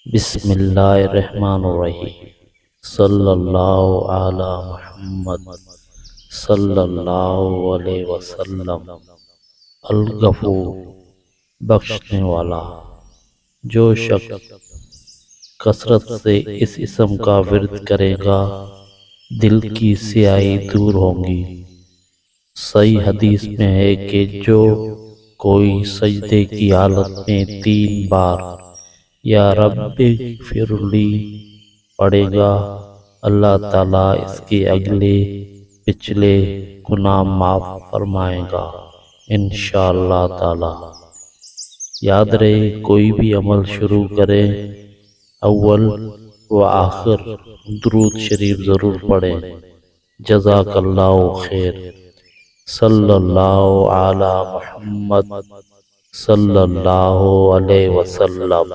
بسم اللہ الرحمن الرحیم۔ صلی اللہ علی محمد صلی اللہ علیہ وسلم۔ الغفور، بخشنے والا۔ جو شخص کثرت سے اس اسم کا ورد کرے گا دل کی سیاہی دور ہوں گی۔ صحیح حدیث میں ہے کہ جو کوئی سجدے کی حالت میں 3 بار یا رب اغفر لی پڑھے گا، اللہ تعالیٰ اس کے اگلے پچھلے گناہ معاف فرمائے گا انشاءاللہ تعالی۔ یاد رہے، کوئی بھی عمل شروع کرے اول و آخر درود شریف ضرور پڑھیں۔ جزاک اللہ خیر۔ صلی اللہ علی محمد صلی اللہ علیہ وسلم۔